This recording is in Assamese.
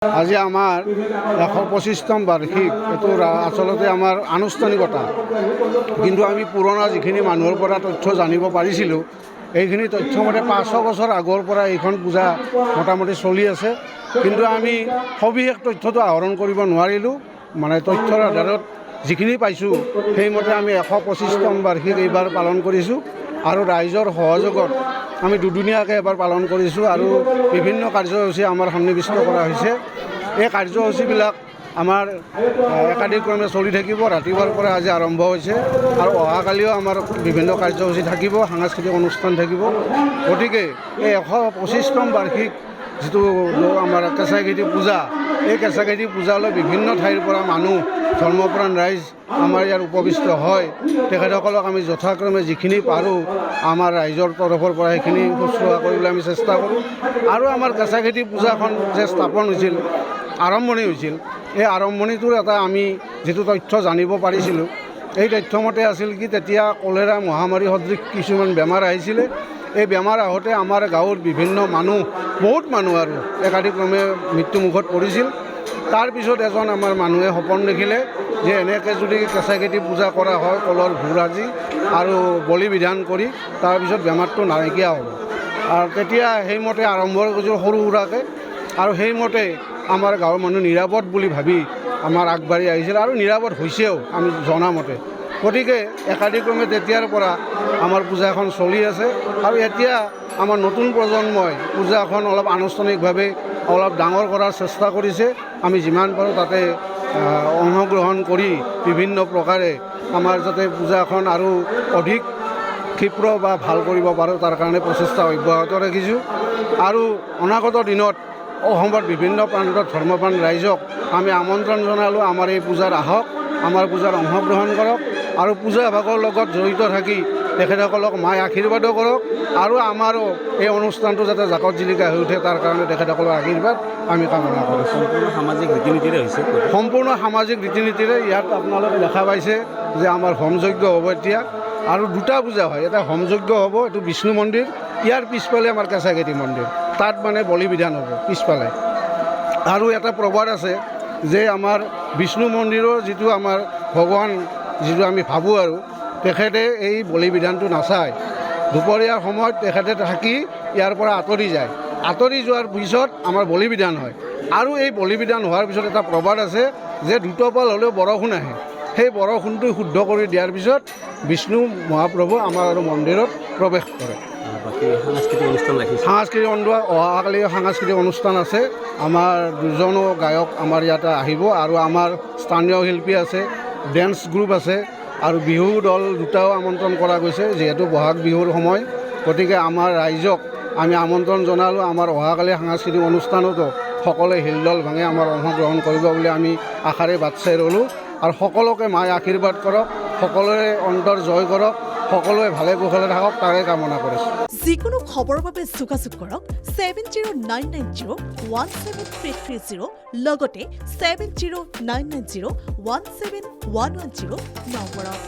আজি আমাৰ ১২৫তম বাৰ্ষিক এইটো আচলতে আমাৰ আনুষ্ঠানিকতা, কিন্তু আমি পুৰণা যিখিনি মানুহৰ পৰা তথ্য জানিব পাৰিছিলোঁ এইখিনি তথ্য মতে ৫০০ বছৰ আগৰ পৰা এইখন পূজা মোটামুটি চলি আছে, কিন্তু আমি সবিশেষ তথ্যটো আহৰণ কৰিব নোৱাৰিলোঁ। মানে তথ্যৰ আধাৰত যিখিনি পাইছোঁ সেইমতে আমি ১২৫তম বাৰ্ষিক এইবাৰ পালন কৰিছোঁ আৰু ৰাইজৰ সহযোগত আমি দুদিনীয়াকৈ এবাৰ পালন কৰিছোঁ আৰু বিভিন্ন কাৰ্যসূচী আমাৰ সন্নিৱিষ্ট কৰা হৈছে। এই কাৰ্যসূচীবিলাক আমাৰ একাদিক্ৰমে চলি থাকিব। ৰাতিপুৱাৰ পৰা আজি আৰম্ভ হৈছে আৰু অহাকালিও আমাৰ বিভিন্ন কাৰ্যসূচী থাকিব, সাংস্কৃতিক অনুষ্ঠান থাকিব। গতিকে এই ১২৫তম বাৰ্ষিক যিটো আমাৰ কেঁচাইখাইটি পূজা, এই কেঁচাইখাইটি পূজালৈ বিভিন্ন ঠাইৰ পৰা মানুহ ধৰ্মপ্ৰাণ ৰাইজ আমাৰ ইয়াত উপবিষ্ট হয়। তেখেতসকলক আমি যথাক্ৰমে যিখিনি পাৰোঁ আমাৰ ৰাইজৰ তৰফৰ পৰা সেইখিনি শুশ্ৰূষা কৰিবলৈ আমি চেষ্টা কৰোঁ। আৰু আমাৰ কেঁচাইখাইটি পূজাখন যে স্থাপন হৈছিল, আৰম্ভণি হৈছিল, এই আৰম্ভণিটোৰ এটা আমি যিটো তথ্য জানিব পাৰিছিলোঁ, এই তথ্যমতে আছিল কি তেতিয়া কলেৰা মহামাৰী সদৃশ কিছুমান বেমাৰ আহিছিলে। এই বেমাৰ আহোঁতে আমাৰ গাঁৱৰ বিভিন্ন মানুহ, বহুত মানুহ আৰু একাদিক্ৰমে মৃত্যুমুখত পৰিছিল। তাৰপিছত এজন আমাৰ মানুহে সপোন দেখিলে যে এনেকৈ যদি কেঁচাইখাইটি পূজা কৰা হয়, কলৰ ভোৰ সাজি আৰু বলি বিধান কৰি তাৰপিছত বেমাৰটো নাইকিয়া হ'ব। আৰু তেতিয়া সেইমতে আৰম্ভ কৰিছোঁ সৰু সুৰাকৈ, আৰু সেইমতে আমাৰ গাঁৱৰ মানুহ নিৰাপদ বুলি ভাবি আমাৰ আগবাঢ়ি আহিছিল আৰু নিৰাপদ হৈছেও আমি জনামতে। গতিকে একাদিক্ৰমে তেতিয়াৰ পৰা আমাৰ পূজাখন চলি আছে আৰু এতিয়া আমাৰ নতুন প্ৰজন্মই পূজাখন অলপ আনুষ্ঠানিকভাৱে অলপ ডাঙৰ কৰাৰ চেষ্টা কৰিছে। আমি যিমান পাৰোঁ তাতে অংশগ্ৰহণ কৰি বিভিন্ন প্ৰকাৰে আমাৰ যাতে পূজাখন আৰু অধিক ক্ষীপ্ৰ বা ভাল কৰিব পাৰোঁ তাৰ কাৰণে প্ৰচেষ্টা অব্যাহত ৰাখিছোঁ। আৰু অনাগত দিনত অসমৰ বিভিন্ন প্ৰান্তত ধৰ্মপ্ৰাণ ৰাইজক আমি আমন্ত্ৰণ জনালোঁ, আমাৰ এই পূজাত আহক, আমাৰ পূজাত অংশগ্ৰহণ কৰক আৰু পূজা ভাগৰ লগত জড়িত থাকি তেখেতসকলক মায়ে আশীৰ্বাদো কৰক আৰু আমাৰো এই অনুষ্ঠানটো যাতে জাকত জিলিকা হৈ উঠে তাৰ কাৰণে তেখেতসকলৰ আশীৰ্বাদ আমি কামনা কৰোঁ। সম্পূৰ্ণ সামাজিক ৰীতি নীতিৰে হৈছে, সম্পূৰ্ণ সামাজিক ৰীতি নীতিৰে। ইয়াত আপোনালোকে দেখা পাইছে যে আমাৰ হোমযজ্ঞ হ'ব এতিয়া, আৰু দুটা পূজা হয়, এটা হোমযজ্ঞ হ'ব, এইটো বিষ্ণু মন্দিৰ, ইয়াৰ পিছফালে আমাৰ কেঁচাইখাইটি মন্দিৰ, তাত মানে বলি বিধান হ'ব পিছফালে। আৰু এটা প্ৰবাদ আছে যে আমাৰ বিষ্ণু মন্দিৰৰ যিটো আমাৰ ভগৱান যিটো আমি ভাবোঁ আৰু তেখেতে এই বলি বিধানটো নাচায়। দুপৰীয়াৰ সময়ত তেখেতে থাকি ইয়াৰ পৰা আঁতৰি যায়, আঁতৰি যোৱাৰ পিছত আমাৰ বলি বিধান হয়। আৰু এই বলি বিধান হোৱাৰ পিছত এটা প্ৰবাদ আছে যে দুটপাল হ'লেও বৰষুণ আহে, সেই বৰষুণটো শুদ্ধ কৰি দিয়াৰ পিছত বিষ্ণু মহাপ্ৰভু আমাৰ আৰু মন্দিৰত প্ৰৱেশ কৰে। বাকী সাংস্কৃতিক অনুষ্ঠান ৰাখিছে, সাংস্কৃতিক অহাকালি সাংস্কৃতিক অনুষ্ঠান আছে। আমাৰ দুজনো গায়ক আমাৰ ইয়াতে আহিব আৰু আমাৰ স্থানীয় শিল্পী আছে, ডেন্স গ্ৰুপ আছে আৰু বিহু দল দুটাও আমন্ত্ৰণ কৰা গৈছে যিহেতু বহাগ বিহুৰ সময়। গতিকে আমাৰ ৰাইজক আমি আমন্ত্ৰণ জনালোঁ। আমাৰ অহাকালি সাংস্কৃতিক অনুষ্ঠানতো সকলোৱে হিলদল ভাঙি আমাৰ অংশগ্ৰহণ কৰিব বুলি আমি আশাৰে বাট চাই ৰ'লোঁ। আৰু সকলোকে মায়ে আশীৰ্বাদ কৰক, সকলোৰে অন্তৰ জয় কৰক, সকলোৱে ভালে কুশলে থাকক তাৰে কামনা কৰিছোঁ। যিকোনো খবৰৰ বাবে যোগাযোগ কৰক 7099017330 লগতে 7099017110 নম্বৰত।